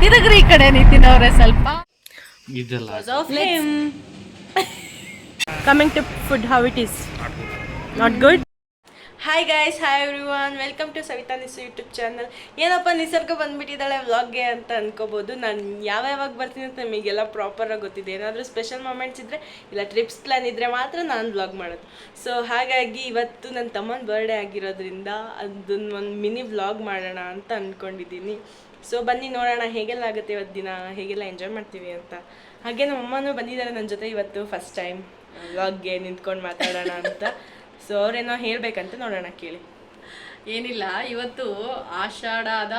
ತಿರುಗ್ರಿ ಈ ಕಡೆ ನಿತಿನ್ ಅವರೇ ಸ್ವಲ್ಪ. Coming to food, how it is? Not good? Hi guys, hi everyone, welcome to Savitha Nisu YouTube channel. ಏನಪ್ಪ ನಿಸರ್ಗ ಬಂದುಬಿಟ್ಟಿದ್ದಾಳೆ ವ್ಲಾಗ್ಗೆ ಅಂತ ಅನ್ಕೋಬೋದು. ನಾನು ಯಾವಾಗ ಬರ್ತೀನಿ ಅಂತ ನಿಮಗೆಲ್ಲ ಪ್ರಾಪರಾಗಿ ಗೊತ್ತಿದೆ. ಏನಾದರೂ ಸ್ಪೆಷಲ್ ಮೂಮೆಂಟ್ಸ್ ಇದ್ದರೆ ಇಲ್ಲ ಟ್ರಿಪ್ಸ್ ಪ್ಲ್ಯಾನ್ ಇದ್ದರೆ ಮಾತ್ರ ನಾನು ವ್ಲಾಗ್ ಮಾಡೋದು. ಸೊ ಹಾಗಾಗಿ ಇವತ್ತು ನನ್ನ ತಮ್ಮನ ಬರ್ಡೇ ಆಗಿರೋದ್ರಿಂದ ಅದನ್ನು ಒಂದು ಮಿನಿ ವ್ಲಾಗ್ ಮಾಡೋಣ ಅಂತ ಅಂದ್ಕೊಂಡಿದ್ದೀನಿ. ಸೊ ಬನ್ನಿ ನೋಡೋಣ ಹೇಗೆಲ್ಲ ಆಗುತ್ತೆ ಇವತ್ತು ದಿನ, ಹೇಗೆಲ್ಲ ಎಂಜಾಯ್ ಮಾಡ್ತೀವಿ ಅಂತ. ಹಾಗೆ ನಮ್ಮ ಅಮ್ಮನೂ ಬಂದಿದ್ದಾರೆ ನನ್ನ ಜೊತೆ ಇವತ್ತು ಫಸ್ಟ್ ಟೈಮ್ ವ್ಲಾಗ್ಗೆ ನಿಂತ್ಕೊಂಡು ಮಾತಾಡೋಣ ಅಂತ. ಸೊ ಅವ್ರೇನೋ ಹೇಳಬೇಕಂತ ನೋಡೋಣ, ಕೇಳಿ. ಏನಿಲ್ಲ, ಇವತ್ತು ಆಷಾಢದ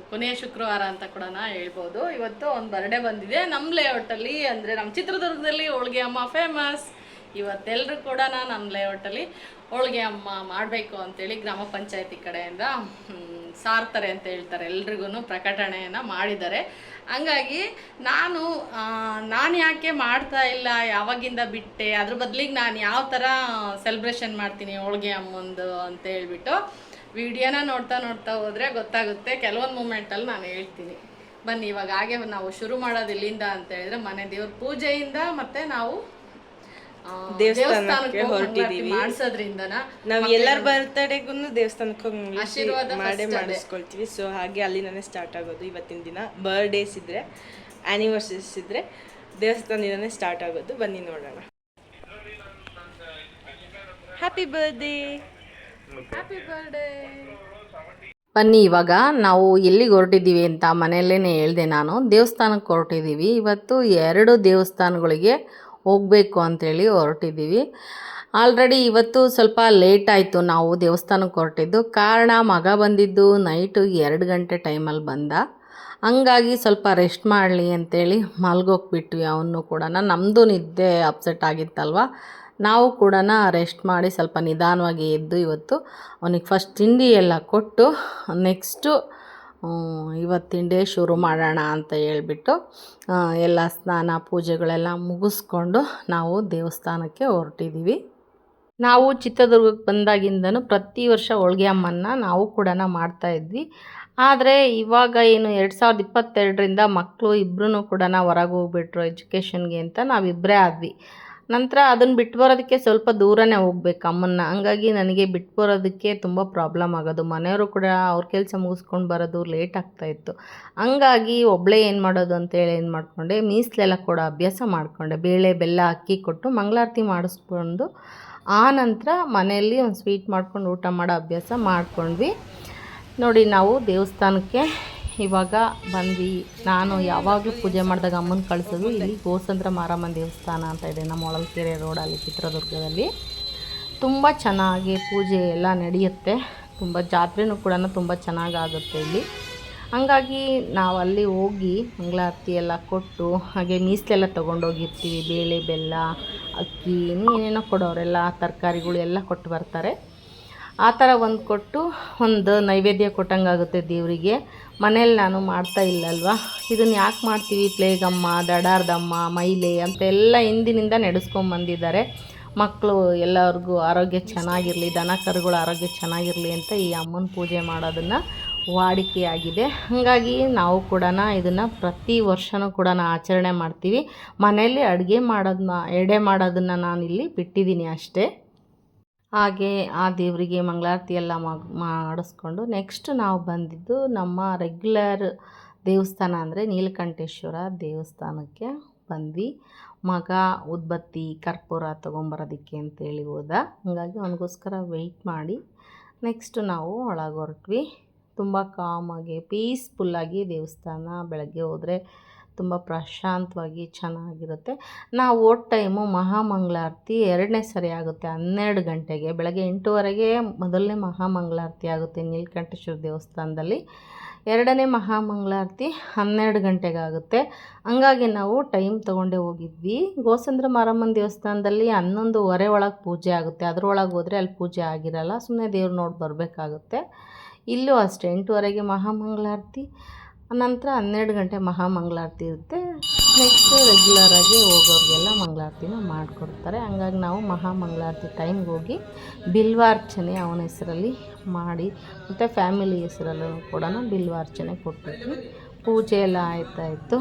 ಕೊನೆಯ ಶುಕ್ರವಾರ ಅಂತ ಕೂಡ ಹೇಳ್ಬೋದು. ಇವತ್ತು ಒಂದು ಬರ್ಡೇ ಬಂದಿದೆ ನಮ್ಮ ಲೇಔಟಲ್ಲಿ, ಅಂದರೆ ನಮ್ಮ ಚಿತ್ರದುರ್ಗದಲ್ಲಿ ಹೋಳಿಗೆ ಅಮ್ಮ ಫೇಮಸ್. ಇವತ್ತೆಲ್ಲರೂ ಕೂಡ ನಮ್ಮ ಲೇಔಟಲ್ಲಿ ಹೋಳಿಗೆ ಅಮ್ಮ ಮಾಡಬೇಕು ಅಂತೇಳಿ ಗ್ರಾಮ ಪಂಚಾಯತಿ ಕಡೆಯಿಂದ ಸಾರ್ತಾರೆ ಅಂತ ಹೇಳ್ತಾರೆ, ಎಲ್ರಿಗೂ ಪ್ರಕಟಣೆಯನ್ನು ಮಾಡಿದ್ದಾರೆ. ಹಂಗಾಗಿ ನಾನು ಯಾಕೆ ಮಾಡ್ತಾ ಇಲ್ಲ, ಯಾವಾಗಿಂದ ಬಿಟ್ಟೆ, ಅದ್ರ ಬದಲಿಗೆ ನಾನು ಯಾವ ಥರ ಸೆಲೆಬ್ರೇಷನ್ ಮಾಡ್ತೀನಿ ಹೋಳಿಗೆ ಅಮ್ಮಂದು ಅಂತ ಹೇಳ್ಬಿಟ್ಟು ವಿಡಿಯೋನ ನೋಡ್ತಾ ಹೋದರೆ ಗೊತ್ತಾಗುತ್ತೆ. ಕೆಲವೊಂದು ಮೂಮೆಂಟಲ್ಲಿ ನಾನು ಹೇಳ್ತೀನಿ. ಬನ್ನಿ ಇವಾಗ ಹಾಗೆ ನಾವು ಶುರು ಮಾಡೋದು ಎಲ್ಲಿಂದ ಅಂತ ಹೇಳಿದ್ರೆ ಮನೆ ದೇವ್ರ ಪೂಜೆಯಿಂದ, ಮತ್ತು ನಾವು ದೇವಸ್ಥಾನಕ್ಕೆ ಹೊರಟಿದ್ದೀವಿ. ಮಾಡಿಸೋದ್ರಿಂದ ನಾವು ಎಲ್ಲರ ಬರ್ತಡೇಗೂ ದೇವಸ್ಥಾನಕ್ಕೆ ಹೋಗಿ ಆಶೀರ್ವಾದ ಮಾಡಿಸ್ಕೊಳ್ತೀವಿ. ಸೊ ಹಾಗೆ ಅಲ್ಲಿಂದನೇ ಸ್ಟಾರ್ಟ್ ಆಗೋದು ಇವತ್ತಿನ ದಿನ. ಬರ್ಡೇಸ್ ಇದ್ರೆ, ಆ್ಯನಿವರ್ಸರೀಸ್ ಇದ್ರೆ ದೇವಸ್ಥಾನದಿಂದನೇ ಸ್ಟಾರ್ಟ್ ಆಗೋದು. ಬನ್ನಿ ನೋಡೋಣ. Happy birthday. Happy birthday. ಬನ್ನಿ ಇವಾಗ ನಾವು ಎಲ್ಲಿಗೆ ಹೊರಟಿದ್ದೀವಿ ಅಂತ ಮನೆಯಲ್ಲೇ ಹೇಳಿದೆ ನಾನು. ದೇವಸ್ಥಾನಕ್ಕೆ ಹೊರಟಿದ್ದೀವಿ. ಇವತ್ತು 2 ದೇವಸ್ಥಾನಗಳಿಗೆ ಹೋಗಬೇಕು ಅಂಥೇಳಿ ಹೊರಟಿದ್ದೀವಿ. ಆಲ್ರೆಡಿ ಇವತ್ತು ಸ್ವಲ್ಪ ಲೇಟ್ ಆಯಿತು ನಾವು ದೇವಸ್ಥಾನಕ್ಕೆ ಹೊರಟಿದ್ದು. ಕಾರಣ ಮಗ ಬಂದಿದ್ದು ನೈಟು 2 ಗಂಟೆ ಟೈಮಲ್ಲಿ ಬಂದ. ಹಂಗಾಗಿ ಸ್ವಲ್ಪ ರೆಸ್ಟ್ ಮಾಡಲಿ ಅಂಥೇಳಿ ಮಲ್ಗೋಗ್ಬಿಟ್ವಿ. ಅವನು ಕೂಡ ನಮ್ಮದು ನಿದ್ದೆ ಅಪ್ಸೆಟ್ ಆಗಿತ್ತಲ್ವ, ನಾವು ಕೂಡ ರೆಸ್ಟ್ ಮಾಡಿ ಸ್ವಲ್ಪ ನಿಧಾನವಾಗಿ ಎದ್ದು ಇವತ್ತು ಅವನಿಗೆ ಫಸ್ಟ್ ತಿಂಡಿ ಎಲ್ಲ ಕೊಟ್ಟು ನೆಕ್ಸ್ಟು ಇವತ್ತಿನ ಡೇ ಶುರು ಮಾಡೋಣ ಅಂತ ಹೇಳ್ಬಿಟ್ಟು ಎಲ್ಲ ಸ್ನಾನ ಪೂಜೆಗಳೆಲ್ಲ ಮುಗಿಸ್ಕೊಂಡು ನಾವು ದೇವಸ್ಥಾನಕ್ಕೆ ಹೊರಟಿದ್ದೀವಿ. ನಾವು ಚಿತ್ರದುರ್ಗಕ್ಕೆ ಬಂದಾಗಿಂದನೂ ಪ್ರತಿ ವರ್ಷ ಹೋಳಿಗೆ ಅಮ್ಮನ್ನ ನಾವು ಕೂಡ ಮಾಡ್ತಾಯಿದ್ವಿ. ಆದರೆ ಇವಾಗ ಏನು 2022ರಿಂದ ಮಕ್ಕಳು ಇಬ್ಬರೂ ಕೂಡ ಹೊರಗೆ ಹೋಗ್ಬಿಟ್ರು ಎಜುಕೇಷನ್ಗೆ ಅಂತ ನಾವಿಬ್ಬರೇ ಆದ್ವಿ. ನಂತರ ಅದನ್ನು ಬಿಟ್ಟು ಬರೋದಕ್ಕೆ ಸ್ವಲ್ಪ ದೂರನೇ ಹೋಗ್ಬೇಕು ಅಮ್ಮನ್ನ. ಹಂಗಾಗಿ ನನಗೆ ಬಿಟ್ಟು ಬರೋದಕ್ಕೆ ತುಂಬ ಪ್ರಾಬ್ಲಮ್ ಆಗೋದು. ಮನೆಯವರು ಕೂಡ ಅವ್ರ ಕೆಲಸ ಮುಗಿಸ್ಕೊಂಡು ಬರೋದು ಲೇಟ್ ಆಗ್ತಾಯಿತ್ತು. ಹಂಗಾಗಿ ಒಬ್ಬಳೇ ಏನು ಮಾಡೋದು ಅಂತೇಳಿ ಏನು ಮಾಡಿಕೊಂಡೆ, ಮೀಸಲೆಲ್ಲ ಕೂಡ ಅಭ್ಯಾಸ ಮಾಡಿಕೊಂಡೆ. ಬೇಳೆ ಬೆಲ್ಲ ಅಕ್ಕಿ ಕೊಟ್ಟು ಮಂಗಳಾರತಿ ಮಾಡಿಸ್ಕೊಂಡು ಆ ನಂತರ ಮನೆಯಲ್ಲಿ ಒಂದು ಸ್ವೀಟ್ ಮಾಡ್ಕೊಂಡು ಊಟ ಮಾಡೋ ಅಭ್ಯಾಸ ಮಾಡ್ಕೊಂಡ್ವಿ. ನೋಡಿ ನಾವು ದೇವಸ್ಥಾನಕ್ಕೆ ಇವಾಗ ಬಂದ್ವಿ. ನಾನು ಯಾವಾಗಲೂ ಪೂಜೆ ಮಾಡಿದಾಗ ಅಮ್ಮನ ಕಳಿಸೋದು ಇಲ್ಲಿ ಗೋಸಂದ್ರ ಮಾರಮ್ಮನ ದೇವಸ್ಥಾನ ಅಂತ ಇದೆ ನಮ್ಮ ಹೊಳಲ್ಕೆರೆ ರೋಡಲ್ಲಿ ಚಿತ್ರದುರ್ಗದಲ್ಲಿ. ತುಂಬ ಚೆನ್ನಾಗಿ ಪೂಜೆ ಎಲ್ಲ ನಡೆಯುತ್ತೆ. ತುಂಬ ಜಾತ್ರೆನೂ ಕೂಡ ತುಂಬ ಚೆನ್ನಾಗಾಗುತ್ತೆ ಇಲ್ಲಿ. ಹಂಗಾಗಿ ನಾವು ಅಲ್ಲಿ ಹೋಗಿ ಮಂಗಳಾರತಿ ಎಲ್ಲ ಕೊಟ್ಟು ಹಾಗೆ ಮೀಸಲೆಲ್ಲ ತೊಗೊಂಡೋಗಿರ್ತೀವಿ. ಬೇಳೆ ಬೆಲ್ಲ ಅಕ್ಕಿ ಏನೇನೋ ಕೊಡೋರೆಲ್ಲ ತರಕಾರಿಗಳು ಎಲ್ಲ ಕೊಟ್ಟು ಬರ್ತಾರೆ. ಆ ಥರ ಒಂದು ಕೊಟ್ಟು ಒಂದು ನೈವೇದ್ಯ ಕೊಟ್ಟಂಗಾಗುತ್ತೆ ದೇವರಿಗೆ. ಮನೇಲಿ ನಾನು ಮಾಡ್ತಾ ಇಲ್ಲಲ್ವ, ಇದನ್ನು ಯಾಕೆ ಮಾಡ್ತೀವಿ, ಪ್ಲೇಗಮ್ಮ ದಡಾರ್ದಮ್ಮ ಮೈಲೆ ಅಂತೆಲ್ಲ ಹಿಂದಿನಿಂದ ನಡೆಸ್ಕೊಂಬಂದಿದ್ದಾರೆ. ಮಕ್ಕಳು ಎಲ್ಲರಿಗೂ ಆರೋಗ್ಯ ಚೆನ್ನಾಗಿರಲಿ, ದನ ಕರುಗಳ ಆರೋಗ್ಯ ಚೆನ್ನಾಗಿರಲಿ ಅಂತ ಈ ಅಮ್ಮನ ಪೂಜೆ ಮಾಡೋದನ್ನು ವಾಡಿಕೆಯಾಗಿದೆ. ಹಾಗಾಗಿ ನಾವು ಕೂಡ ಇದನ್ನು ಪ್ರತಿ ವರ್ಷವೂ ಕೂಡ ಆಚರಣೆ ಮಾಡ್ತೀವಿ. ಮನೆಯಲ್ಲಿ ಅಡುಗೆ ಎಡೆ ಮಾಡೋದನ್ನು ನಾನಿಲ್ಲಿ ಬಿಟ್ಟಿದ್ದೀನಿ ಅಷ್ಟೇ. ಹಾಗೆ ಆ ದೇವರಿಗೆ ಮಂಗಳಾರತಿ ಎಲ್ಲ ಮಾಡಿಸ್ಕೊಂಡು ನೆಕ್ಸ್ಟ್ ನಾವು ಬಂದಿದ್ದು ನಮ್ಮ ರೆಗ್ಯುಲರ್ ದೇವಸ್ಥಾನ ಅಂದರೆ ನೀಲಕಂಠೇಶ್ವರ ದೇವಸ್ಥಾನಕ್ಕೆ ಬಂದ್ವಿ. ಮಗ ಉದ್ಬತ್ತಿ ಕರ್ಪೂರ ತೊಗೊಂಬರೋದಕ್ಕೆ ಅಂತೇಳಿ ಹೋದ. ಹಾಗಾಗಿ ಅವನಿಗೋಸ್ಕರ ವೆಯ್ಟ್ ಮಾಡಿ ನೆಕ್ಸ್ಟ್ ನಾವು ಒಳಗೆ ಹೊರಟ್ವಿ. ತುಂಬ ಕಾಮಾಗಿ ಪೀಸ್ಫುಲ್ಲಾಗಿ ದೇವಸ್ಥಾನ. ಬೆಳಗ್ಗೆ ಹೋದರೆ ತುಂಬ ಪ್ರಶಾಂತವಾಗಿ ಚೆನ್ನಾಗಿರುತ್ತೆ. ನಾವು ಹೋದ ಟೈಮು ಮಹಾಮಂಗಳಾರತಿ 2ನೇ ಸರಿ ಆಗುತ್ತೆ 12 ಗಂಟೆಗೆ. ಬೆಳಗ್ಗೆ 8:15ಗೆ ಮೊದಲನೇ ಮಹಾಮಂಗಳಾರತಿ ಆಗುತ್ತೆ ನೀಲಕಂಠೇಶ್ವರ ದೇವಸ್ಥಾನದಲ್ಲಿ. 2ನೇ ಮಹಾಮಂಗಳಾರತಿ 12 ಗಂಟೆಗೆ ಆಗುತ್ತೆ. ಹಂಗಾಗಿ ನಾವು ಟೈಮ್ ತೊಗೊಂಡೇ ಹೋಗಿದ್ವಿ. ಗೋಸಂದ್ರ ಮಾರಮ್ಮನ ದೇವಸ್ಥಾನದಲ್ಲಿ 11:15 ಒಳಗೆ ಪೂಜೆ ಆಗುತ್ತೆ. ಅದರೊಳಗೆ ಹೋದರೆ ಅಲ್ಲಿ ಪೂಜೆ ಆಗಿರಲ್ಲ, ಸುಮ್ಮನೆ ದೇವ್ರು ನೋಡಿ ಬರಬೇಕಾಗುತ್ತೆ. ಇಲ್ಲೂ ಅಷ್ಟೇ 8:15ಗೆ ಮಹಾಮಂಗಳಾರತಿ, ನಂತರ 12 ಗಂಟೆ ಮಹಾಮಂಗಳಾರತಿ ಇರುತ್ತೆ. ನೆಕ್ಸ್ಟ್ ರೆಗ್ಯುಲರಾಗಿ ಹೋಗೋರಿಗೆಲ್ಲ ಮಂಗಳಾರತಿನ ಮಾಡಿಕೊಡ್ತಾರೆ. ಹಂಗಾಗಿ ನಾವು ಮಹಾಮಂಗಳಾರತಿ ಟೈಮ್ಗೆ ಹೋಗಿ ಬಿಲ್ವಾರ್ಚನೆ ಅವನ ಹೆಸರಲ್ಲಿ ಮಾಡಿ ಮತ್ತು ಫ್ಯಾಮಿಲಿ ಹೆಸರಲ್ಲೂ ಕೂಡ ಬಿಲ್ವಾರ್ಚನೆ ಕೊಟ್ಬಿಟ್ವಿ. ಪೂಜೆ ಎಲ್ಲ ಆಯ್ತಾಯಿತ್ತು.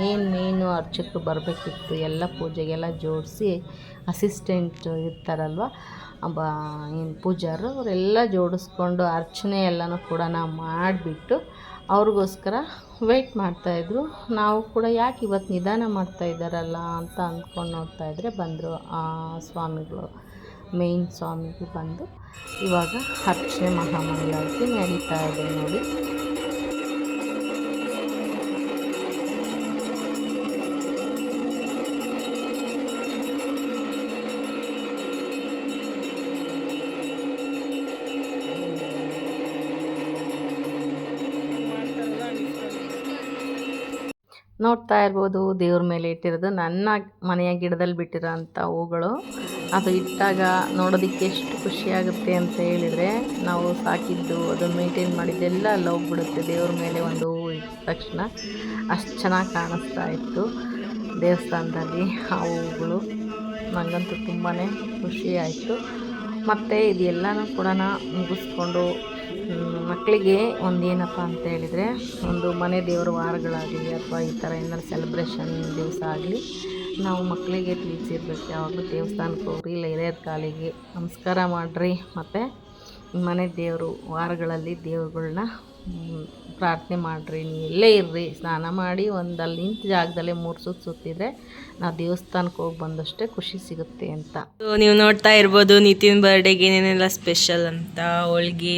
ಏನು ಮೇನು ಅರ್ಚಕರು ಬರಬೇಕಿತ್ತು, ಎಲ್ಲ ಪೂಜೆಗೆಲ್ಲ ಜೋಡಿಸಿ ಅಸಿಸ್ಟೆಂಟ್ ಇರ್ತಾರಲ್ವ ಏನು ಪೂಜಾರು ಅವರೆಲ್ಲ ಜೋಡಿಸ್ಕೊಂಡು ಅರ್ಚನೆ ಎಲ್ಲನೂ ಕೂಡ ನಾವು ಮಾಡಿಬಿಟ್ಟು ಅವ್ರಿಗೋಸ್ಕರ ವೆಯ್ಟ್ ಮಾಡ್ತಾಯಿದ್ರು. ನಾವು ಕೂಡ ಯಾಕೆ ಇವತ್ತು ನಿಧಾನ ಮಾಡ್ತಾಯಿದ್ದಾರಲ್ಲ ಅಂತ ಅಂದ್ಕೊಂಡು ನೋಡ್ತಾಯಿದ್ರೆ ಬಂದರು ಆ ಸ್ವಾಮಿಗಳು, ಮೇಯ್ನ್ ಸ್ವಾಮಿಗಳು ಬಂದು ಇವಾಗ ಅರ್ಚನೆ ಮಹಾಮಂಗಳಾರತಿ ನಡೀತಾ ಇದೆ ನೋಡಿ. ನೋಡ್ತಾ ಇರ್ಬೋದು ದೇವ್ರ ಮೇಲೆ ಇಟ್ಟಿರೋದು ನನ್ನ ಮನೆಯ ಗಿಡದಲ್ಲಿ ಬಿಟ್ಟಿರೋ ಅಂಥ ಹೂಗಳು. ಅದು ಇಟ್ಟಾಗ ನೋಡೋದಕ್ಕೆ ಎಷ್ಟು ಖುಷಿಯಾಗುತ್ತೆ ಅಂತ ಹೇಳಿದರೆ, ನಾವು ಸಾಕಿದ್ದು ಅದು ಮೇಂಟೈನ್ ಮಾಡಿದ್ದೆಲ್ಲ ಅಲ್ಲಿ ಹೋಗ್ಬಿಡುತ್ತೆ ದೇವ್ರ ಮೇಲೆ ಒಂದು ಹೂವು ಇಟ್ಟ ತಕ್ಷಣ. ಅಷ್ಟು ಚೆನ್ನಾಗಿ ಕಾಣಿಸ್ತಾ ಇತ್ತು ದೇವಸ್ಥಾನದಲ್ಲಿ ಆ ಹೂವುಗಳು. ನನಗಂತೂ ತುಂಬಾ ಖುಷಿ ಆಯಿತು. ಮತ್ತು ಇದೆಲ್ಲನೂ ಕೂಡ ಮುಗಿಸ್ಕೊಂಡು ಮಕ್ಕಳಿಗೆ ಒಂದೇನಪ್ಪ ಅಂತ ಹೇಳಿದರೆ, ಒಂದು ಮನೆ ದೇವರ ವಾರಗಳಾಗಲಿ ಅಥವಾ ಈ ಥರ ಏನಾದ್ರು ಸೆಲೆಬ್ರೇಷನ್ ದಿವಸ ಆಗಲಿ ನಾವು ಮಕ್ಕಳಿಗೆ ತಿಳಿಸಿರ್ಬೇಕು, ಯಾವಾಗಲೂ ದೇವಸ್ಥಾನಕ್ಕೆ ಹೋಗ್ರಿ, ಇಲ್ಲ ಹಿರಿಯರ ಕಾಲಿಗೆ ನಮಸ್ಕಾರ ಮಾಡಿರಿ. ಮತ್ತು ಮನೆ ದೇವರು ವಾರಗಳಲ್ಲಿ ದೇವ್ರುಗಳ್ನ ಪ್ರಾರ್ಥನೆ ಮಾಡಿರಿ. ನೀವು ಎಲ್ಲೇ ಇರ್ರಿ, ಸ್ನಾನ ಮಾಡಿ ಒಂದು ಅಲ್ಲಿ ನಿಂತ ಜಾಗದಲ್ಲೇ 3 ಸುತ್ತು ಸುತ್ತಿದ್ರೆ ನಾವು ದೇವಸ್ಥಾನಕ್ಕೆ ಹೋಗಿ ಬಂದಷ್ಟೇ ಖುಷಿ ಸಿಗುತ್ತೆ ಅಂತ. ನೀವು ನೋಡ್ತಾ ಇರ್ಬೋದು ನಿತಿನ್ ಬರ್ಡೇಗೆ ಏನೇನೆಲ್ಲ ಸ್ಪೆಷಲ್ ಅಂತ. ಹೋಳ್ಗೆ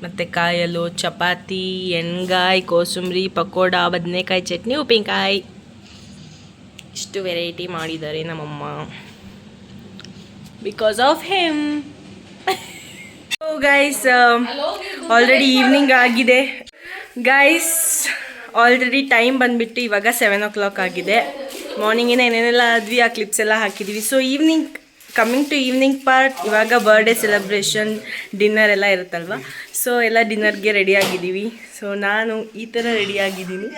ಮತ್ತು ಕಾಯಲು, ಚಪಾತಿ, ಎಣ್ಗಾಯಿ, ಕೋಸಂಬರಿ, ಪಕೋಡ, ಬದನೆಕಾಯಿ ಚಟ್ನಿ, ಉಪ್ಪಿನಕಾಯಿ, ಇಷ್ಟು ವೆರೈಟಿ ಮಾಡಿದ್ದಾರೆ ನಮ್ಮಮ್ಮ. Because of him. Guys already evening ಆಗಿದೆ. ಗೈಸ್ ಆಲ್ರೆಡಿ ಟೈಮ್ ಬಂದುಬಿಟ್ಟು ಇವಾಗ 7 o'clock ಆಗಿದೆ. ಮಾರ್ನಿಂಗಿನ ಏನೇನೆಲ್ಲ ಆದ್ವಿ ಆ ಕ್ಲಿಪ್ಸ್ ಎಲ್ಲ ಹಾಕಿದ್ದೀವಿ. So evening, coming to evening part, ಇವಾಗ ಬರ್ಡೇ ಸೆಲೆಬ್ರೇಷನ್, ಡಿನ್ನರ್ ಎಲ್ಲ ಇರುತ್ತಲ್ವ. ಸೊ ಎಲ್ಲ ಡಿನ್ನರ್ಗೆ ರೆಡಿಯಾಗಿದ್ದೀವಿ. ಸೊ ನಾನು ಈ ಥರ ರೆಡಿಯಾಗಿದ್ದೀನಿ.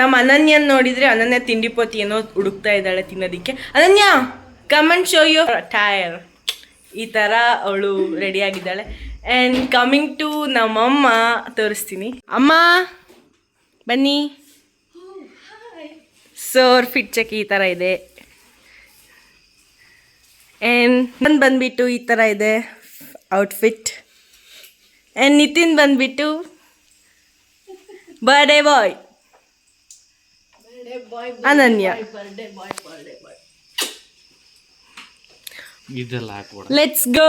ನಮ್ಮ ಅನನ್ಯನ ನೋಡಿದರೆ, ಅನನ್ಯ ತಿಂಡಿ ಪೋತಿ ಏನೋ ಹುಡುಕ್ತಾ ಇದ್ದಾಳೆ ತಿನ್ನೋದಕ್ಕೆ. Ananya come and show you tyre. ಈ ಥರ ಅವಳು ರೆಡಿಯಾಗಿದ್ದಾಳೆ. ಆ್ಯಂಡ್ ಕಮಿಂಗ್ ಟು ನಮ್ಮಮ್ಮ ತೋರಿಸ್ತೀನಿ. ಅಮ್ಮ ಬನ್ನಿ. ಸೊ ಅವ್ರ ಫಿಟ್ ಚೆಕ್ ಈ ಥರ ಇದೆ. ಆ್ಯಂಡ್ ನಾನು ಬಂದುಬಿಟ್ಟು ಈ ಥರ ಇದೆ ಔಟ್ಫಿಟ್. ಆ್ಯಂಡ್ ನಿತಿನ್ ಬಂದುಬಿಟ್ಟು ಬರ್ಡೇ ಬಾಯ್. ಅನನ್ಯ ಲೆಟ್ಸ್ ಗೋ.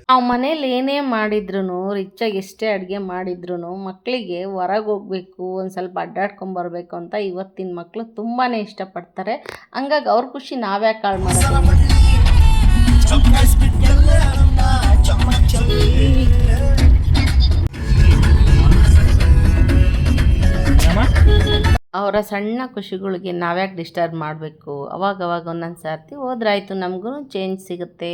ನಾವು ಮನೇಲಿ ಏನೇ ಮಾಡಿದ್ರು, ರಿಚಾಗಿ ಎಷ್ಟೇ ಅಡುಗೆ ಮಾಡಿದ್ರು ಮಕ್ಕಳಿಗೆ ಹೊರಗೆ ಹೋಗ್ಬೇಕು, ಒಂದು ಸ್ವಲ್ಪ ಅಡ್ಡಾಡ್ಕೊಂಬರ್ಬೇಕು ಅಂತ ಇವತ್ತಿನ ಮಕ್ಕಳು ತುಂಬಾ ಇಷ್ಟಪಡ್ತಾರೆ. ಹಂಗಾಗಿ ಅವ್ರ ಖುಷಿ ನಾವ್ಯಾಕೆ ಹಾಳು ಮಾಡೋದು. ಅವರ ಸಣ್ಣ ಖುಷಿಗಳಿಗೆ ನಾವ್ಯಾಕೆ ಡಿಸ್ಟರ್ಬ್ ಮಾಡಬೇಕು. ಅವಾಗವಾಗ ಒಂದೊಂದು ಸರ್ತಿ ಹೋದ್ರಾಯ್ತು, ನಮಗೂ ಚೇಂಜ್ ಸಿಗುತ್ತೆ.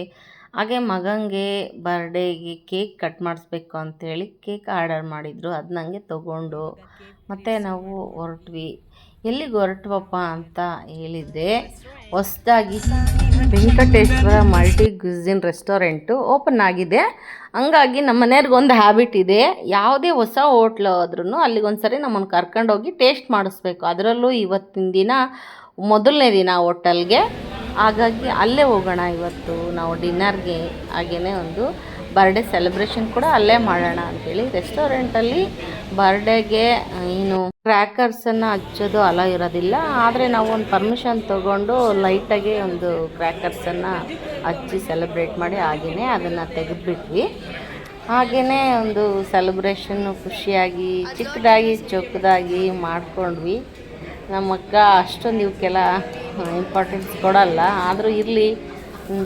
ಹಾಗೆ ಮಗನಿಗೆ ಬರ್ಡೇಗೆ ಕೇಕ್ ಕಟ್ ಮಾಡಿಸ್ಬೇಕು ಅಂಥೇಳಿ ಕೇಕ್ ಆರ್ಡರ್ ಮಾಡಿದರು. ಅದು ನನಗೆ ತೊಗೊಂಡು ಮತ್ತು ನಾವು ಹೊರಟ್ವಿ. ಎಲ್ಲಿಗೆ ಹೊರಟ್ವಪ್ಪ ಅಂತ ಹೇಳಿದರೆ, ಹೊಸದಾಗಿ Venkateshwara multi cuisine restaurant open ಆಗಿದೆ. ಹಂಗಾಗಿ ನಮ್ಮ ಮನೆಯವ್ರಿಗೆ ಒಂದು ಹ್ಯಾಬಿಟ್ ಇದೆ, ಯಾವುದೇ ಹೊಸ ಹೋಟ್ಲ್ ಹೋದ್ರೂ ಅಲ್ಲಿಗೊಂದು ಸರಿ ನಮ್ಮನ್ನು ಕರ್ಕೊಂಡೋಗಿ ಟೇಸ್ಟ್ ಮಾಡಿಸ್ಬೇಕು. ಅದರಲ್ಲೂ ಇವತ್ತಿನ ದಿನ ಮೊದಲನೇ ದಿನ ಹೋಟೆಲ್ಗೆ, ಹಾಗಾಗಿ ಅಲ್ಲೇ ಹೋಗೋಣ ಇವತ್ತು ನಾವು ಡಿನ್ನರ್ಗೆ. ಹಾಗೆಯೇ ಒಂದು ಬರ್ಡೇ ಸೆಲೆಬ್ರೇಷನ್ ಕೂಡ ಅಲ್ಲೇ ಮಾಡೋಣ ಅಂಥೇಳಿ ರೆಸ್ಟೋರೆಂಟಲ್ಲಿ ಬರ್ಡೇಗೆ ಏನು ಕ್ರ್ಯಾಕರ್ಸನ್ನು ಹಚ್ಚೋದು ಅಲೋ ಇರೋದಿಲ್ಲ. ಆದರೆ ನಾವು ಒಂದು ಪರ್ಮಿಷನ್ ತೊಗೊಂಡು ಲೈಟಾಗಿ ಒಂದು ಕ್ರ್ಯಾಕರ್ಸನ್ನು ಹಚ್ಚಿ ಸೆಲೆಬ್ರೇಟ್ ಮಾಡಿ ಹಾಗೆಯೇ ಅದನ್ನು ತೆಗೆದುಬಿಟ್ವಿ. ಹಾಗೆಯೇ ಒಂದು ಸೆಲೆಬ್ರೇಷನ್ನು ಖುಷಿಯಾಗಿ ಚಿಕ್ಕದಾಗಿ ಚೊಕ್ಕದಾಗಿ ಮಾಡ್ಕೊಂಡ್ವಿ. ನಮ್ಮ ಅಕ್ಕ ಅಷ್ಟೊಂದು ಇವಕ್ಕೆಲ್ಲ ಇಂಪಾರ್ಟೆನ್ಸ್ ಕೊಡಲ್ಲ, ಆದರೂ ಇರಲಿ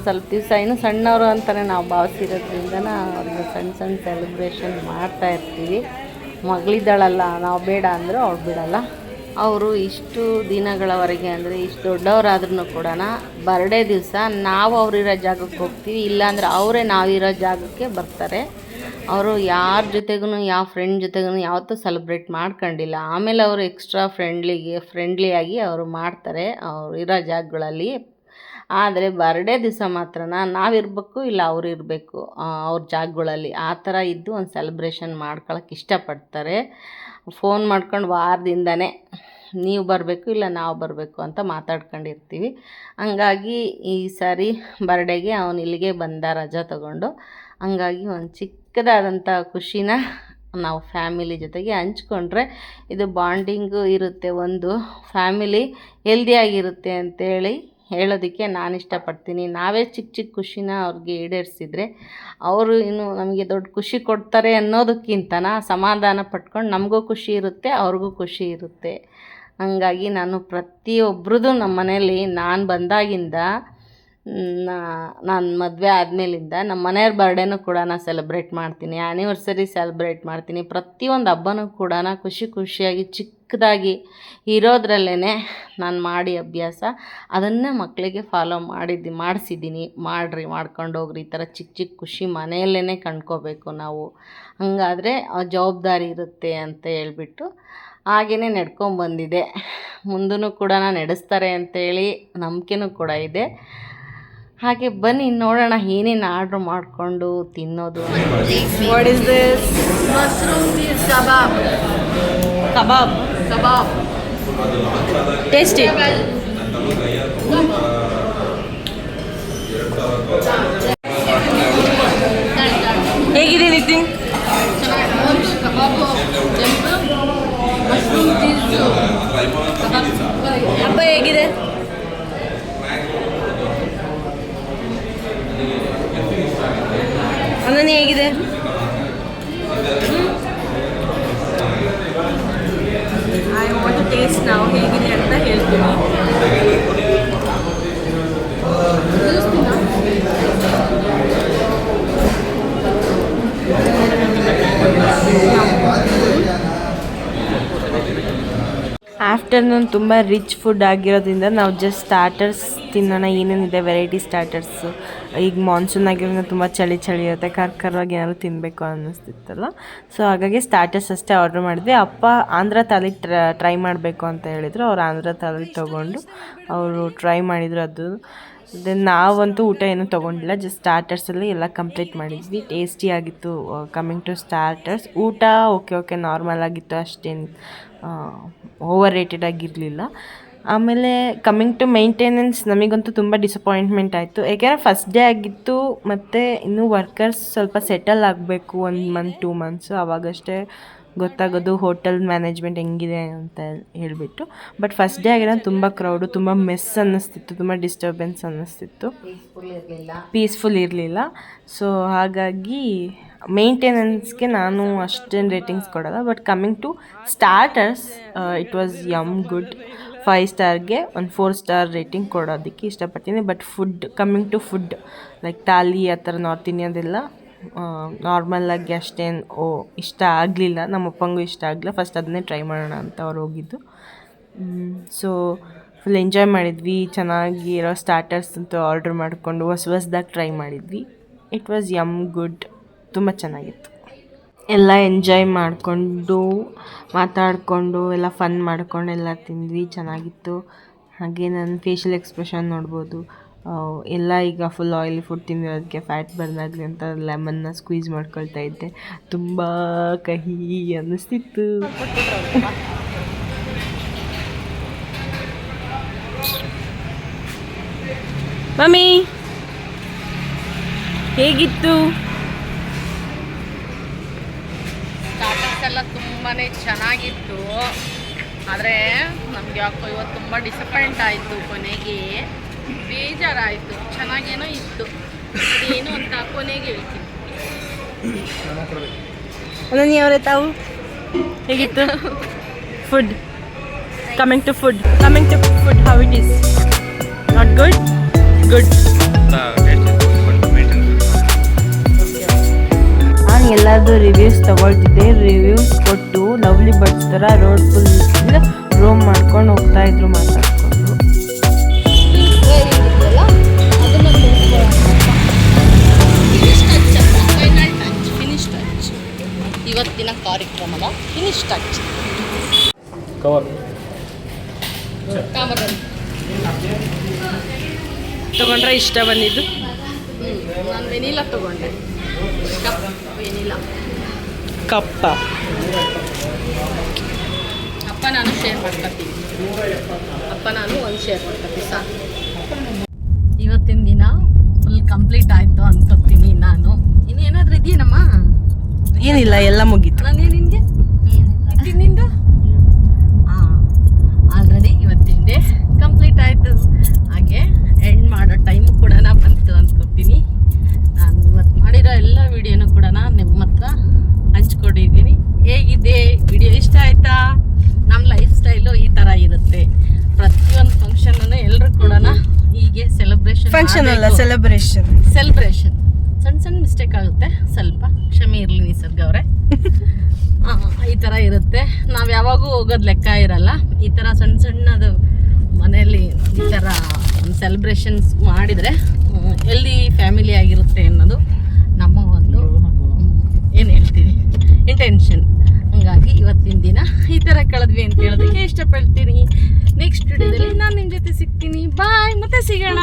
ಸ್ವಲ್ಪ ದಿವಸ ಇನ್ನೂ ಸಣ್ಣವರು ಅಂತಲೇ ನಾವು ಭಾವಿಸಿರೋದ್ರಿಂದ ಅವ್ರಿಗೆ ಸಣ್ಣ ಸಣ್ಣ ಸೆಲೆಬ್ರೇಷನ್ ಮಾಡ್ತಾಯಿರ್ತೀವಿ. ಮಗಳಿದ್ದಾಳಲ್ಲ, ನಾವು ಬೇಡ ಅಂದರೂ ಅವ್ಳು ಬಿಡಲ್ಲ. ಅವರು ಇಷ್ಟು ದಿನಗಳವರೆಗೆ ಅಂದರೆ ಇಷ್ಟು ದೊಡ್ಡವರಾದ್ರೂ ಕೂಡ ಬರ್ಡೇ ದಿವಸ ನಾವು ಅವರಿರೋ ಜಾಗಕ್ಕೆ ಹೋಗ್ತೀವಿ, ಇಲ್ಲಾಂದರೆ ಅವರೇ ನಾವಿರೋ ಜಾಗಕ್ಕೆ ಬರ್ತಾರೆ. ಅವರು ಯಾರ ಜೊತೆಗೂ, ಯಾವ ಫ್ರೆಂಡ್ ಜೊತೆಗೂ ಯಾವತ್ತೂ ಸೆಲೆಬ್ರೇಟ್ ಮಾಡ್ಕೊಂಡಿಲ್ಲ. ಆಮೇಲೆ ಅವರು ಎಕ್ಸ್ಟ್ರಾ ಫ್ರೆಂಡ್ಲಿಯಾಗಿ ಅವರು ಮಾಡ್ತಾರೆ ಅವ್ರು ಇರೋ ಜಾಗಗಳಲ್ಲಿ. ಆದರೆ ಬರ್ಡೇ ದಿವಸ ಮಾತ್ರ ನಾವಿರಬೇಕು ಇಲ್ಲ ಅವ್ರು ಇರಬೇಕು ಅವ್ರ ಜಾಗಗಳಲ್ಲಿ ಆ ಥರ ಇದ್ದು ಒಂದು ಸೆಲೆಬ್ರೇಷನ್ ಮಾಡ್ಕೊಳಕ್ಕೆ ಇಷ್ಟಪಡ್ತಾರೆ. ಫೋನ್ ಮಾಡ್ಕೊಂಡು ವಾರದಿಂದನೇ ನೀವು ಬರಬೇಕು ಇಲ್ಲ ನಾವು ಬರಬೇಕು ಅಂತ ಮಾತಾಡ್ಕೊಂಡಿರ್ತೀವಿ. ಹಂಗಾಗಿ ಈ ಸಾರಿ ಬರ್ಡೇಗೆ ಅವನು ಇಲ್ಲಿಗೆ ಬಂದ ರಜಾ ತಗೊಂಡು. ಹಂಗಾಗಿ ಒಂದು ಚಿಕ್ಕದಾದಂಥ ಖುಷಿನ ನಾವು ಫ್ಯಾಮಿಲಿ ಜೊತೆಗೆ ಹಂಚ್ಕೊಂಡ್ರೆ ಇದು ಬಾಂಡಿಂಗು ಇರುತ್ತೆ, ಒಂದು ಫ್ಯಾಮಿಲಿ ಹೆಲ್ದಿಯಾಗಿರುತ್ತೆ ಅಂತೇಳಿ ಹೇಳೋದಕ್ಕೆ ನಾನು ಇಷ್ಟಪಡ್ತೀನಿ. ನಾವೇ ಚಿಕ್ಕ ಚಿಕ್ಕ ಖುಷಿನ ಅವ್ರಿಗೆ ಈಡೇರಿಸಿದ್ರೆ ಅವರು ಇನ್ನು ನಮಗೆ ದೊಡ್ಡ ಖುಷಿ ಕೊಡ್ತಾರೆ ಅನ್ನೋದಕ್ಕಿಂತನ ಸಮಾಧಾನ ಪಟ್ಕೊಂಡು ನಮಗೂ ಖುಷಿ ಇರುತ್ತೆ, ಅವ್ರಿಗೂ ಖುಷಿ ಇರುತ್ತೆ. ಹಂಗಾಗಿ ನಾನು ಪ್ರತಿಯೊಬ್ಬರದು ನಮ್ಮ ಮನೇಲಿ ನಾನು ಬಂದಾಗಿಂದ ನಾನು ಮದುವೆ ಆದಮೇಲಿಂದ ನಮ್ಮ ಮನೆಯವ್ರ ಬರ್ಡೇನೂ ಕೂಡ ನಾನು ಸೆಲೆಬ್ರೇಟ್ ಮಾಡ್ತೀನಿ, ಆ್ಯನಿವರ್ಸರಿ ಸೆಲೆಬ್ರೇಟ್ ಮಾಡ್ತೀನಿ. ಪ್ರತಿಯೊಂದು ಹಬ್ಬನೂ ಕೂಡ ಖುಷಿ ಖುಷಿಯಾಗಿ ಚಿಕ್ಕದಾಗಿ ಇರೋದ್ರಲ್ಲೇ ನಾನು ಮಾಡಿ ಅಭ್ಯಾಸ. ಅದನ್ನೇ ಮಕ್ಕಳಿಗೆ ಫಾಲೋ ಮಾಡಿಸಿದ್ದೀನಿ. ಮಾಡ್ಕೊಂಡು ಹೋಗ್ರಿ, ಈ ಥರ ಚಿಕ್ಕ ಚಿಕ್ಕ ಖುಷಿ ಮನೆಯಲ್ಲೇ ಕಂಡ್ಕೋಬೇಕು ನಾವು, ಹಂಗಾದರೆ ಜವಾಬ್ದಾರಿ ಇರುತ್ತೆ ಅಂತ ಹೇಳ್ಬಿಟ್ಟು ಹಾಗೇ ನಡ್ಕೊಂಬಂದಿದೆ. ಮುಂದೂ ಕೂಡ ನಡೆಸ್ತಾರೆ ಅಂತೇಳಿ ನಂಬಿಕೆನೂ ಕೂಡ ಇದೆ. ಹಾಗೆ ಬನ್ನಿ ನೋಡೋಣ ಏನೇನು ಆರ್ಡ್ರ್ ಮಾಡಿಕೊಂಡು ತಿನ್ನೋದು. What is this? Mushroom cheese kebab. Kebab. Kebab. Taste it. ಹೇಗಿದೆ ನಿತಿನ್? ಚೆನ್ನಾಗಿ ಕಬಾಬು ಕೆಂಪು ಮಶ್ರೂಮ್ ಚೀಸು ಕಬಾಬ್ ಸೂಪರ್. ಹಬ್ಬ ಹೇಗಿದೆ? ಅನನ್ಯ ಹೇಗಿದೆ? ಐ ವಾಂಟ್ ಟು ಟೇಸ್ಟ್ ನಾವು ಹೇಗಿದೆ ಅಂತ ಹೇಳ್ತೀನಿ. ಆಫ್ಟರ್ನೂನ್ ತುಂಬ ರಿಚ್ ಫುಡ್ ಆಗಿರೋದ್ರಿಂದ ನಾವು ಜಸ್ಟ್ ಸ್ಟಾರ್ಟರ್ಸ್ ತಿನ್ನೋಣ, ಏನೇನಿದೆ ವೆರೈಟಿ ಸ್ಟಾರ್ಟರ್ಸು. ಈಗ ಮಾನ್ಸೂನ್ ಆಗಿರೋದ್ರಿಂದ ತುಂಬ ಚಳಿ ಇರುತ್ತೆ, ಕರ್ಕರವಾಗಿ ಏನಾದ್ರು ತಿನ್ನಬೇಕು ಅನ್ನಿಸ್ತಿತ್ತಲ್ಲ. ಸೊ ಹಾಗಾಗಿ ಸ್ಟಾರ್ಟರ್ಸ್ ಅಷ್ಟೇ ಆರ್ಡ್ರ್ ಮಾಡಿದ್ವಿ. ಅಪ್ಪ ಆಂಧ್ರ ಥಾಲಿ ಟ್ರೈ ಮಾಡಬೇಕು ಅಂತ ಹೇಳಿದರು. ಅವ್ರು ಆಂಧ್ರ ಥಾಲಿ ತೊಗೊಂಡು ಅವರು ಟ್ರೈ ಮಾಡಿದರು. ಅದು ದೆನ್ ನಾವಂತೂ ಊಟ ಏನೂ ತೊಗೊಂಡಿಲ್ಲ, ಜಸ್ಟ್ ಸ್ಟಾರ್ಟರ್ಸಲ್ಲಿ ಎಲ್ಲ ಕಂಪ್ಲೀಟ್ ಮಾಡಿದ್ವಿ. ಟೇಸ್ಟಿಯಾಗಿತ್ತು. ಕಮ್ಮಿಂಗ್ ಟು ಸ್ಟಾರ್ಟರ್ಸ್, ಊಟ ಓಕೆ ನಾರ್ಮಲ್ ಆಗಿತ್ತು, ಅಷ್ಟೇನು ಓವರ್ ರೇಟೆಡ್ ಆಗಿರಲಿಲ್ಲ. ಆಮೇಲೆ ಕಮ್ಮಿಂಗ್ ಟು ಮೇಂಟೆನೆನ್ಸ್ ನಮಗಂತೂ ತುಂಬ ಡಿಸಪಾಯಿಂಟ್ಮೆಂಟ್ ಆಯಿತು. ಯಾಕೆಂದರೆ ಫಸ್ಟ್ ಡೇ ಆಗಿತ್ತು, ಮತ್ತು ಇನ್ನೂ ವರ್ಕರ್ಸ್ ಸ್ವಲ್ಪ ಸೆಟಲ್ ಆಗಬೇಕು 1 ಮಂತ್ 2 ಮಂತ್ಸು, ಆವಾಗಷ್ಟೇ ಗೊತ್ತಾಗೋದು ಹೋಟೆಲ್ ಮ್ಯಾನೇಜ್ಮೆಂಟ್ ಹೆಂಗಿದೆ ಅಂತ ಹೇಳಿಬಿಟ್ಟು. ಬಟ್ ಫಸ್ಟ್ ಡೇ ಆಗಿರೋ ತುಂಬ ಕ್ರೌಡು, ತುಂಬ ಮೆಸ್ ಅನ್ನಿಸ್ತಿತ್ತು, ತುಂಬ ಡಿಸ್ಟರ್ಬೆನ್ಸ್ ಅನ್ನಿಸ್ತಿತ್ತು, ಪೀಸ್ಫುಲ್ ಇರಲಿಲ್ಲ. ಸೊ ಹಾಗಾಗಿ ಮೇಂಟೆನೆನ್ಸ್ಗೆ ನಾನು ಅಷ್ಟೇನು ರೇಟಿಂಗ್ಸ್ ಕೊಡೋಲ್ಲ. But coming to starters it was good. 5 ಸ್ಟಾರ್ಗೆ ಒಂದು 4 ಸ್ಟಾರ್ ರೇಟಿಂಗ್ ಕೊಡೋದಕ್ಕೆ ಇಷ್ಟಪಡ್ತೀನಿ. But coming to food like thali ಆ ಥರ ನಾರ್ತ್ ಇಂಡಿಯನ್ದೆಲ್ಲ ನಾರ್ಮಲಾಗಿ ಅಷ್ಟೇನು ಇಷ್ಟ ಆಗಲಿಲ್ಲ. ನಮ್ಮ ಅಪ್ಪಂಗೂ ಇಷ್ಟ ಆಗಲಿಲ್ಲ. ಫಸ್ಟ್ ಅದನ್ನೇ ಟ್ರೈ ಮಾಡೋಣ ಅಂತ ಅವ್ರು ಹೋಗಿದ್ದು. ಸೊ ಫುಲ್ ಎಂಜಾಯ್ ಮಾಡಿದ್ವಿ. ಚೆನ್ನಾಗಿರೋ ಸ್ಟಾರ್ಟರ್ಸ್ ಅಂತೂ ಆರ್ಡ್ರ್ ಮಾಡಿಕೊಂಡು ಹೊಸದಾಗಿ ಟ್ರೈ ಮಾಡಿದ್ವಿ. ಇಟ್ ವಾಸ್ ಗುಡ್, ತುಂಬ ಚೆನ್ನಾಗಿತ್ತು. ಎಲ್ಲ ಎಂಜಾಯ್ ಮಾಡಿಕೊಂಡು ಮಾತಾಡಿಕೊಂಡು ಎಲ್ಲ ಫನ್ ಮಾಡ್ಕೊಂಡು ಎಲ್ಲ ತಿಂದ್ವಿ, ಚೆನ್ನಾಗಿತ್ತು. ಹಾಗೆ ನನ್ನ ಫೇಶಿಯಲ್ ಎಕ್ಸ್ಪ್ರೆಷನ್ ನೋಡ್ಬೋದು. ಎಲ್ಲ ಈಗ ಫುಲ್ ಆಯಿಲಿ ಫುಡ್ ತಿಂದಿರೋದಕ್ಕೆ ಫ್ಯಾಟ್ ಬರ್ನ್ ಆಗಲಿ ಅಂತ ಲೆಮನ್ನ ಸ್ಕ್ವೀಸ್ ಮಾಡ್ಕೊಳ್ತಾ ಇದ್ದೆ. ತುಂಬ ಕಹಿ ಅನ್ನಿಸ್ತಿತ್ತು. ಮಮ್ಮಿ ಹೇಗಿತ್ತು? ಸ್ಟಾರ್ಟರ್ಸ್ ಎಲ್ಲ ತುಂಬಾ ಚೆನ್ನಾಗಿತ್ತು. ಆದರೆ ನಮಗೆ ಯಾಕೋ ಇವತ್ತು ತುಂಬ ಡಿಸಪಾಯಿಂಟ್ ಆಯಿತು. ಕೊನೆಗೆ ಬೇಜಾರಾಯಿತು. ಚೆನ್ನಾಗೇನೋ ಇತ್ತು, ಅದೇನು ಅಂತ ಕೊನೆಗೆ ಹೇಳ್ತೀನಿ. ಅನನ್ಯ ಅವರೇ ತಾವು ಹೇಗಿತ್ತು food? Coming to food how it is? Not good? Good. ನಾನು ಎಲ್ಲಾದರೂ ರಿವ್ಯೂಸ್ ತೊಗೊಳ್ತಿದ್ದೆ. ರಿವ್ಯೂಸ್ ಕೊಟ್ಟು ಲವ್ಲಿ ಬರ್ಡ್ಸ್ ಥರ ರೋಡ್ ಫುಲ್ ರೋಮ್ ಮಾಡ್ಕೊಂಡು ಹೋಗ್ತಾಯಿದ್ರು ಮಾತಾಡ್ಕೊಂಡು. ಇವತ್ತಿನ ಕಾರ್ಯಕ್ರಮದ ಫಿನಿಶ್ ಟಚ್. ತೊಗೊಂಡ್ರೆ ಇಷ್ಟ ಬಂದಿದ್ದು? ನಾನು ವೆನಿಲಾ ತೊಗೊಂಡೆ, ಕಪ್ ವೆನಿಲಾ. ಕಪ್ಪ ಅಪ್ಪ ನಾನು ಶೇರ್ ಮಾಡ್ಕೊತೀವಿ, ಅಪ್ಪ ನಾನು ಒಂದು ಶೇರ್ ಮಾಡ್ಕೊತೀವಿ ಸಾಕು. ಇವತ್ತಿನ ದಿನ ಫುಲ್ ಕಂಪ್ಲೀಟ್ ಆಯಿತು ಅನ್ಕೋತೀನಿ ನಾನು. ಇನ್ನೇನಾದರೂ ಇದೆಯೇನಮ್ಮ? ಏನಿಲ್ಲ, ಎಲ್ಲ ಮುಗೀತು. ನಾನೇ ನಿನಗೆ ನಿಂದು ಆಲ್ರೆಡಿ ಇವತ್ತಿನ ಡೇ ಕಂಪ್ಲೀಟ್ ಆಯಿತು. ಹಾಗೆ ಎಂಡ್ ಮಾಡೋ ಟೈಮ್ ಕೂಡ ಬಂತು ಅಂದ್ಕೊತೀನಿ. ನಾನು ಇವತ್ತು ಮಾಡಿರೋ ಎಲ್ಲ ವಿಡಿಯೋನು ಕೂಡ ನಿಮ್ಮ ಹತ್ರ ಹಂಚ್ಕೊಂಡಿದ್ದೀನಿ. ಹೇಗಿದೆ ವಿಡಿಯೋ? ಇಷ್ಟ ಆಯಿತಾ? ನಮ್ಮ ಲೈಫ್ ಸ್ಟೈಲು ಈ ಥರ ಇರುತ್ತೆ. ಪ್ರತಿಯೊಂದು ಫಂಕ್ಷನನ್ನು ಎಲ್ಲರೂ ಕೂಡ ಹೀಗೆ ಫಂಕ್ಷನ್ ಅಲ್ಲ, ಸೆಲೆಬ್ರೇಷನ್. ಸಣ್ಣ ಸಣ್ಣ ಮಿಸ್ಟೇಕ್ ಆಗುತ್ತೆ, ಸ್ವಲ್ಪ ಕ್ಷಮೆ ಇರಲಿ ನಿಸರ್ಗ ಅವರೇ. ಈ ಥರ ಇರುತ್ತೆ. ನಾವು ಯಾವಾಗೂ ಹೋಗೋದು ಲೆಕ್ಕ ಇರಲ್ಲ. ಈ ಥರ ಸಣ್ಣ ಸಣ್ಣದು ಮನೆಯಲ್ಲಿ ಈ ಥರ ಒಂದು ಸೆಲೆಬ್ರೇಷನ್ಸ್ ಮಾಡಿದರೆ ಎಲ್ಲಿ ಫ್ಯಾಮಿಲಿ ಆಗಿರುತ್ತೆ ಅನ್ನೋದು ನಮ್ಮ ಒಂದು ಏನು ಹೇಳ್ತೀವಿ ಇಂಟೆನ್ಷನ್. ಹಾಗಾಗಿ ಇವತ್ತಿನ ದಿನ ಈ ಥರ ಕಳೆದ್ವಿ ಅಂತ ಹೇಳೋದಕ್ಕೆ ಇಷ್ಟಪಡ್ತೀನಿ. ನೆಕ್ಸ್ಟ್ ವಿಡಿಯೋದಲ್ಲಿ ನಾನು ನಿಮ್ಮ ಜೊತೆ ಸಿಗ್ತೀನಿ. ಬಾಯ್, ಮತ್ತೆ ಸಿಗೋಣ.